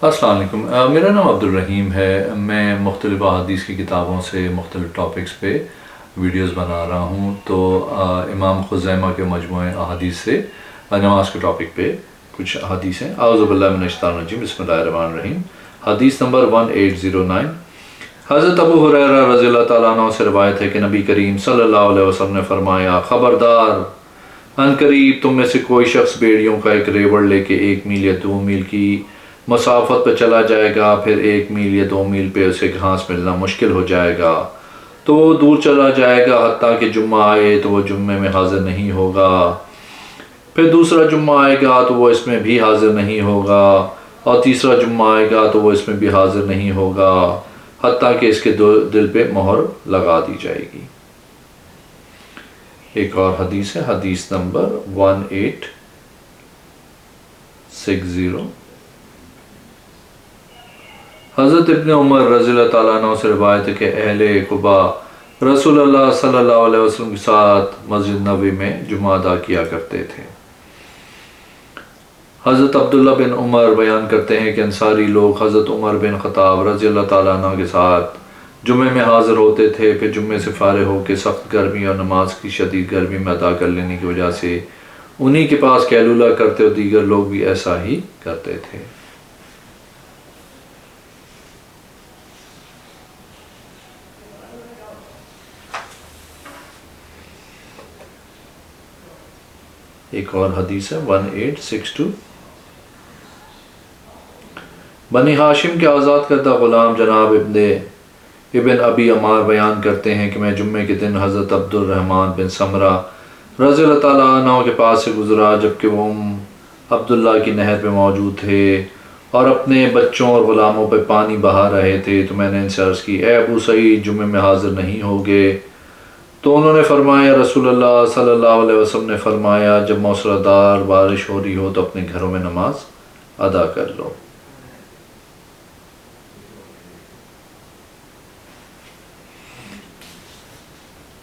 السلام علیکم، میرا نام عبد الرحیم ہے۔ میں مختلف احادیث کی کتابوں سے مختلف ٹاپکس پہ ویڈیوز بنا رہا ہوں۔ تو امام خزیمہ کے مجموعہ احادیث سے نماز کے ٹاپک پہ کچھ احادیث ہیں۔ اعوذ باللہ من الشیطان الرجیم، بسم اللہ الرحمن الرحیم۔ حدیث نمبر 1809، حضرت ابو ہریرہ رضی اللہ تعالیٰ عنہ سے روایت ہے کہ نبی کریم صلی اللہ علیہ وسلم نے فرمایا، خبردار، ان قریب تم میں سے کوئی شخص بیڑیوں کا ایک ریوڑ لے کے 1 میل یا 2 میل کی مسافت پہ چلا جائے گا، پھر 1 میل یا 2 میل پہ اسے گھاس ملنا مشکل ہو جائے گا، تو وہ دور چلا جائے گا حتیٰ کہ جمعہ آئے تو وہ جمعے میں حاضر نہیں ہوگا، پھر دوسرا جمعہ آئے گا تو وہ اس میں بھی حاضر نہیں ہوگا، اور تیسرا جمعہ آئے گا تو وہ اس میں بھی حاضر نہیں ہوگا، حتیٰ کہ اس کے دل پہ مہر لگا دی جائے گی۔ ایک اور حدیث ہے، حدیث نمبر 1860، حضرت ابن عمر رضی اللہ تعالیٰ عنہ سے روایت ہے کہ اہل قباء رسول اللہ صلی اللہ علیہ وسلم کے ساتھ مسجد نبوی میں جمعہ ادا کیا کرتے تھے۔ حضرت عبداللہ بن عمر بیان کرتے ہیں کہ انصاری لوگ حضرت عمر بن خطاب رضی اللہ تعالیٰ عنہ کے ساتھ جمعے میں حاضر ہوتے تھے، پھر جمعے سے فارغ ہو کے سخت گرمی اور نماز کی شدید گرمی میں ادا کر لینے کی وجہ سے انہی کے پاس قیلولہ کرتے، اور دیگر لوگ بھی ایسا ہی کرتے تھے۔ ایک اور حدیث ہے 1862، بنی ہاشم کے آزاد کردہ غلام جناب ابن ابی عمار بیان کرتے ہیں کہ میں جمعے کے دن حضرت عبد الرحمن بن سمرہ رضی اللہ تعالیٰ عنہ کے پاس سے گزرا، جبکہ وہ عبداللہ کی نہر پہ موجود تھے اور اپنے بچوں اور غلاموں پہ پانی بہا رہے تھے، تو میں نے ان سے عرض کی، اے ابو سعید، جمعے میں حاضر نہیں ہوگے؟ تو انہوں نے فرمایا، رسول اللہ صلی اللہ علیہ وسلم نے فرمایا، جب موسلادھار بارش ہو رہی ہو تو اپنے گھروں میں نماز ادا کر لو۔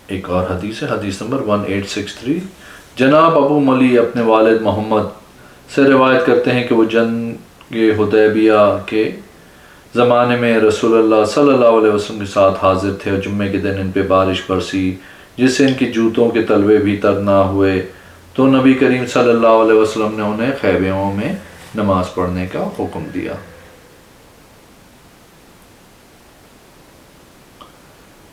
ایک اور حدیث ہے، حدیث نمبر 1863، جناب ابو ملی اپنے والد محمد سے روایت کرتے ہیں کہ وہ جنگ حدیبیہ کے زمانے میں رسول اللہ صلی اللہ علیہ وسلم کے ساتھ حاضر تھے، اور جمعے کے دن ان پہ بارش برسی جس سے ان کی جوتوں کے تلوے بھی تر نہ ہوئے، تو نبی کریم صلی اللہ علیہ وسلم نے انہیں خیموں میں نماز پڑھنے کا حکم دیا۔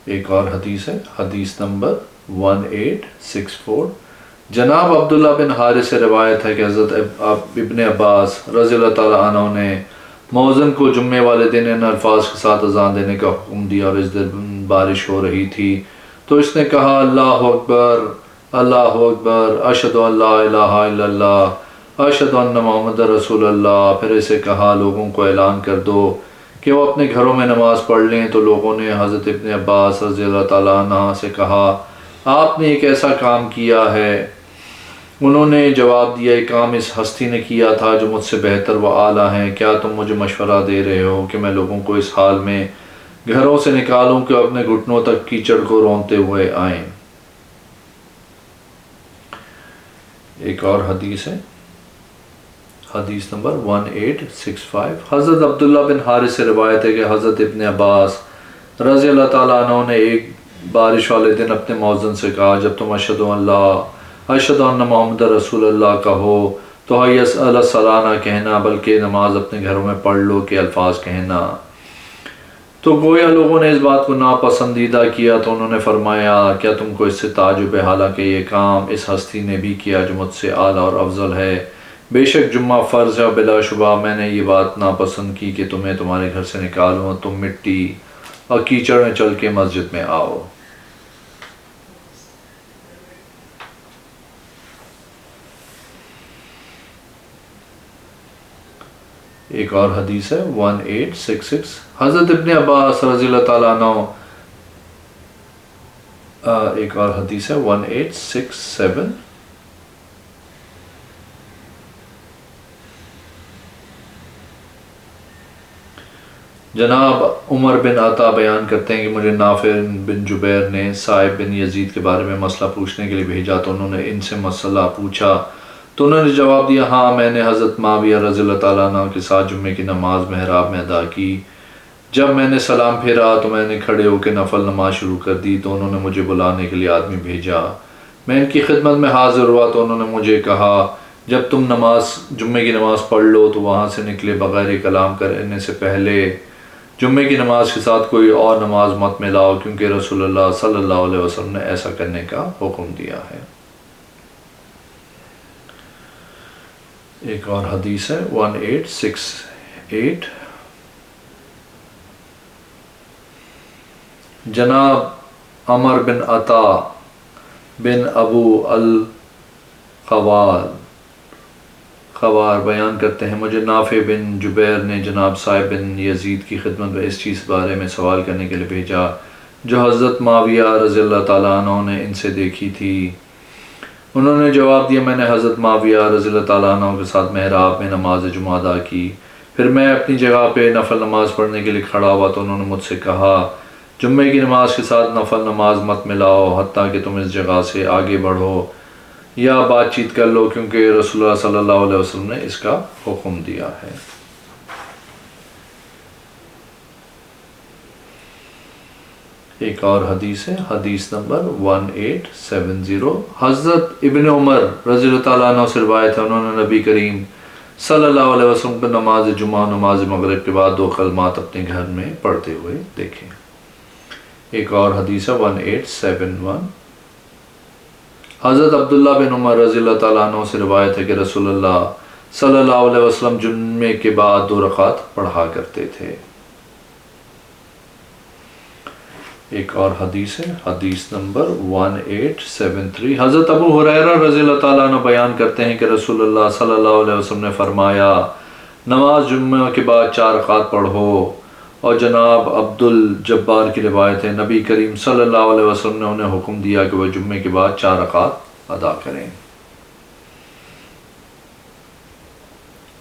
ایک اور حدیث ہے، حدیث نمبر 1864، جناب عبداللہ بن حارث سے روایت ہے کہ حضرت ابن عباس رضی اللہ تعالیٰ عنہ نے مؤذن کو جمعے والے دن ان الفاظ کے ساتھ اذان دینے کا حکم دیا، اور اس دن بارش ہو رہی تھی، تو اس نے کہا، اللہ اکبر، اللہ اکبر، اشہد ان لا الہ الا اللہ، اشہد ان محمد رسول اللہ۔ پھر اسے کہا، لوگوں کو اعلان کر دو کہ وہ اپنے گھروں میں نماز پڑھ لیں۔ تو لوگوں نے حضرت ابن عباس رضی اللہ تعالیٰ عنہ سے کہا، آپ نے ایک ایسا کام کیا ہے۔ انہوں نے جواب دیا، یہ کام اس ہستی نے کیا تھا جو مجھ سے بہتر و اعلیٰ ہیں، کیا تم مجھے مشورہ دے رہے ہو کہ میں لوگوں کو اس حال میں گھروں سے نکالوں کہ اپنے گھٹنوں تک کیچڑ کو رونتے ہوئے آئیں؟ ایک اور حدیث ہے، حدیث نمبر 1865، حضرت عبداللہ بن حارث سے روایت ہے کہ حضرت ابن عباس رضی اللہ تعالیٰ عنہ نے ایک بارش والے دن اپنے مؤذن سے کہا، جب تم اشہد ان محمد رسول اللہ کہو تو حی علی الصلاۃ نہ کہنا، بلکہ نماز اپنے گھروں میں پڑھ لو کے الفاظ کہنا۔ تو گویا لوگوں نے اس بات کو ناپسندیدہ کیا، تو انہوں نے فرمایا، کیا تم کو اس سے تعجب ہے؟ حالانکہ یہ کام اس ہستی نے بھی کیا جو مجھ سے اعلیٰ اور افضل ہے۔ بے شک جمعہ فرض ہے، بلا شبہ میں نے یہ بات ناپسند کی کہ تمہیں تمہارے گھر سے نکالوں اور تم مٹی اور کیچڑ میں چل کے مسجد میں آؤ۔ ایک اور حدیث ہے 1866، حضرت ابن عباس رضی اللہ تعالیٰ عنہ، ایک اور حدیث ہے 1867، جناب عمر بن عطا بیان کرتے ہیں کہ مجھے نافع بن جبیر نے صائب بن یزید کے بارے میں مسئلہ پوچھنے کے لیے بھیجا، تو انہوں نے ان سے مسئلہ پوچھا تو انہوں نے جواب دیا ہاں میں نے حضرت معاویہ رضی اللہ تعالیٰ عنہ کے ساتھ جمعے کی نماز محراب میں ادا کی۔ جب میں نے سلام پھیرا تو میں نے کھڑے ہو کے نفل نماز شروع کر دی، تو انہوں نے مجھے بلانے کے لیے آدمی بھیجا۔ میں ان کی خدمت میں حاضر ہوا تو انہوں نے مجھے کہا جب تم جمعے کی نماز پڑھ لو تو وہاں سے نکلے بغیر کلام کرنے سے پہلے جمعے کی نماز کے ساتھ کوئی اور نماز مت ملاؤ، کیونکہ رسول اللہ صلی اللہ علیہ وسلم نے ایسا کرنے کا حکم دیا ہے۔ ایک اور حدیث ہے 1868، جناب عمر بن عطا بن ابو الخوار بیان کرتے ہیں مجھے نافع بن جبیر نے جناب صاحب بن یزید کی خدمت میں اس چیز بارے میں سوال کرنے کے لیے بھیجا جو حضرت معاویہ رضی اللہ تعالیٰ عنہ نے ان سے دیکھی تھی۔ انہوں نے جواب دیا میں نے حضرت معاویہ رضی اللہ تعالیٰ عنہ کے ساتھ محراب میں نماز جمعہ ادا کی، پھر میں اپنی جگہ پہ نفل نماز پڑھنے کے لیے کھڑا ہوا تو انہوں نے مجھ سے کہا جمعے کی نماز کے ساتھ نفل نماز مت ملاؤ حتیٰ کہ تم اس جگہ سے آگے بڑھو یا بات چیت کر لو، کیونکہ رسول اللہ صلی اللہ علیہ وسلم نے اس کا حکم دیا ہے۔ ایک اور حدیث ہے، حدیث نمبر 1870، حضرت ابن عمر رضی اللہ تعالیٰ عنہ سے روایت ہے انہوں نے نبی کریم صلی اللہ علیہ وسلم کو نماز جمعہ نماز مغرب کے بعد 2 کلمات اپنے گھر میں پڑھتے ہوئے دیکھیں۔ ایک اور حدیث ہے 1871، حضرت عبداللہ بن عمر رضی اللہ تعالیٰ عنہ سے روایت ہے کہ رسول اللہ صلی اللہ علیہ وسلم جمعے کے بعد 2 رکعت پڑھا کرتے تھے۔ ایک اور حدیث ہے، حدیث نمبر 1873، حضرت ابو ہریرہ رضی اللہ تعالیٰ عنہ بیان کرتے ہیں کہ رسول اللہ صلی اللہ علیہ وسلم نے فرمایا نماز جمعہ کے بعد 4 رکعت پڑھو، اور جناب عبد الجبار کی روایت ہے نبی کریم صلی اللہ علیہ وسلم نے انہیں حکم دیا کہ وہ جمعے کے بعد 4 رکعت ادا کریں۔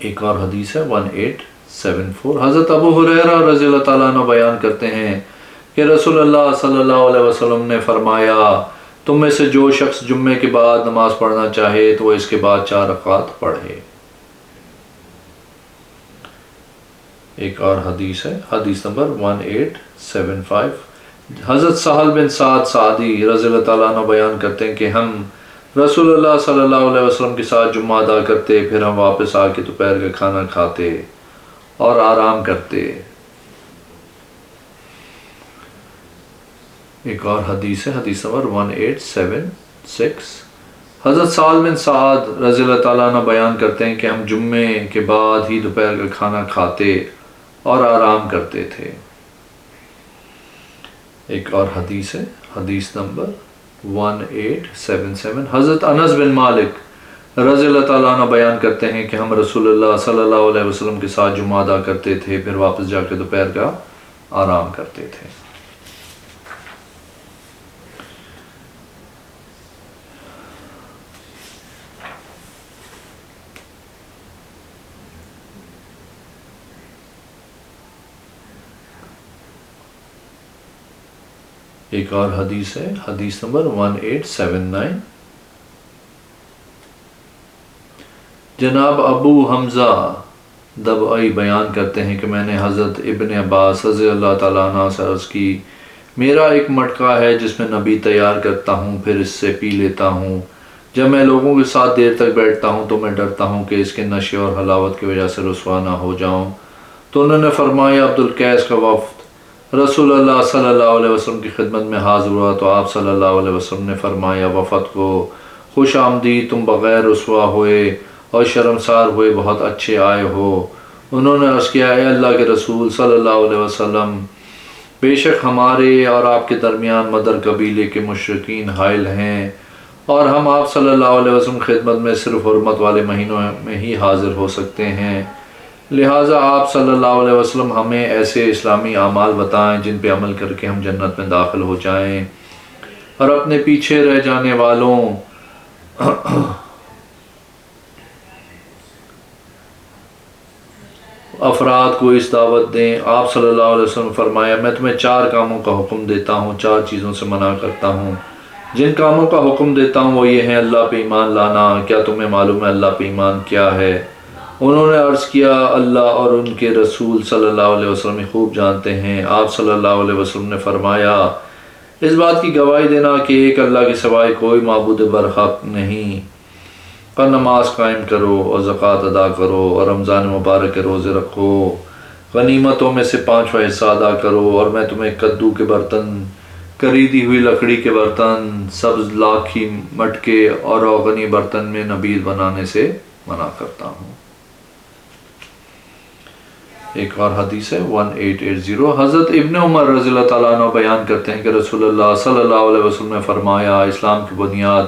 ایک اور حدیث ہے 1874، حضرت ابو ہریرہ رضی اللہ تعالیٰ عنہ بیان کرتے ہیں کہ رسول اللہ صلی اللہ علیہ وسلم نے فرمایا تم میں سے جو شخص جمعے کے بعد نماز پڑھنا چاہے تو وہ اس کے بعد 4 رکعت پڑھے۔ ایک اور حدیث ہے، حدیث نمبر 1875، حضرت سہل بن سعد سعدی رضی اللہ تعالیٰ عنہ بیان کرتے ہیں کہ ہم رسول اللہ صلی اللہ علیہ وسلم کے ساتھ جمعہ ادا کرتے، پھر ہم واپس آ کے دوپہر کا کھانا کھاتے اور آرام کرتے۔ ایک اور حدیث ہے، حدیث نمبر 1876، حضرت سہل بن سعد رضی اللہ تعالیٰ عنہ بیان کرتے ہیں کہ ہم جمعے کے بعد ہی دوپہر کا کھانا کھاتے اور آرام کرتے تھے۔ ایک اور حدیث ہے، حدیث نمبر 1877، حضرت انس بن مالک رضی اللہ تعالیٰ عنہ بیان کرتے ہیں کہ ہم رسول اللہ صلی اللہ علیہ وسلم کے ساتھ جمعہ ادا کرتے تھے، پھر واپس جا کے دوپہر کا آرام کرتے تھے۔ ایک اور حدیث ہے، حدیث نمبر 1879، جناب ابو حمزہ دبعی بیان کرتے ہیں کہ میں نے حضرت ابن عباس رضی اللہ تعالیٰ عنہ سے عرض کی میرا ایک مٹکا ہے جس میں نبی تیار کرتا ہوں، پھر اس سے پی لیتا ہوں۔ جب میں لوگوں کے ساتھ دیر تک بیٹھتا ہوں تو میں ڈرتا ہوں کہ اس کے نشے اور حلاوت کی وجہ سے رسوا نہ ہو جاؤں۔ تو انہوں نے فرمایا عبد القیس کا وفد رسول اللہ صلی اللہ علیہ وسلم کی خدمت میں حاضر ہوا تو آپ صلی اللہ علیہ وسلم نے فرمایا وفد کو خوش آمدید، تم بغیر رسوا ہوئے اور شرمسار ہوئے بہت اچھے آئے ہو۔ انہوں نے عرض کیا اے اللہ کے رسول صلی اللہ علیہ وسلم، بے شک ہمارے اور آپ کے درمیان مدر قبیلے کے مشرکین حائل ہیں، اور ہم آپ صلی اللہ علیہ وسلم خدمت میں صرف حرمت والے مہینوں میں ہی حاضر ہو سکتے ہیں، لہٰذا آپ صلی اللہ علیہ وسلم ہمیں ایسے اسلامی اعمال بتائیں جن پہ عمل کر کے ہم جنت میں داخل ہو جائیں، اور اپنے پیچھے رہ جانے والوں افراد کو اس دعوت دیں۔ آپ صلی اللہ علیہ وسلم فرمایا میں تمہیں 4 کاموں کا حکم دیتا ہوں، 4 چیزوں سے منع کرتا ہوں، جن کاموں کا حکم دیتا ہوں وہ یہ ہیں: اللہ پہ ایمان لانا۔ کیا تمہیں معلوم ہے اللہ پہ ایمان کیا ہے؟ انہوں نے عرض کیا: اللہ اور ان کے رسول صلی اللہ علیہ وسلم خوب جانتے ہیں۔ آپ صلی اللہ علیہ وسلم نے فرمایا: اس بات کی گواہی دینا کہ ایک اللہ کے سوائے کوئی معبود برحق نہیں، اور نماز قائم کرو اور زکوٰۃ ادا کرو اور رمضان مبارک کے روزے رکھو، غنیمتوں میں سے 5واں حصہ ادا کرو، اور میں تمہیں کدو کے برتن، کریدی ہوئی لکڑی کے برتن، سبز لاکھی مٹکے اور روغنی برتن میں نبیذ بنانے سے منع کرتا ہوں۔ ایک اور حدیث ہے 1880۔ حضرت ابن عمر رضی اللہ تعالیٰ عنہ بیان کرتے ہیں کہ رسول اللہ صلی اللہ علیہ وسلم نے فرمایا: اسلام کی بنیاد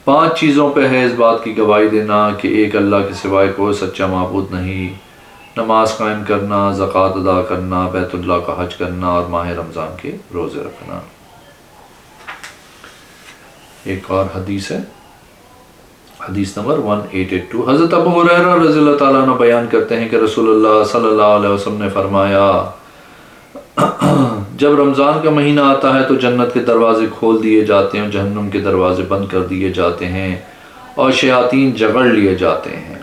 5 چیزوں پہ ہے: اس بات کی گواہی دینا کہ ایک اللہ کے سوائے کوئی سچا معبود نہیں، نماز قائم کرنا، زکوٰۃ ادا کرنا، بیت اللہ کا حج کرنا اور ماہ رمضان کے روزے رکھنا۔ ایک اور حدیث ہے حدیث نمبر 1882۔ حضرت ابو ہریرہ رضی اللہ تعالیٰ عنہ بیان کرتے ہیں کہ رسول اللہ صلی اللہ علیہ وسلم نے فرمایا: جب رمضان کا مہینہ آتا ہے تو جنت کے دروازے کھول دیے جاتے ہیں، جہنم کے دروازے بند کر دیے جاتے ہیں اور شیاطین جگڑ لیے جاتے ہیں۔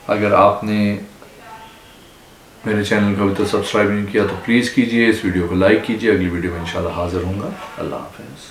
اگر آپ نے میرے چینل کو ابھی تو سبسکرائب نہیں کیا تو پلیز کیجئے، اس ویڈیو کو لائک کیجئے۔ اگلی ویڈیو میں انشاءاللہ حاضر ہوں گا۔ اللہ حافظ۔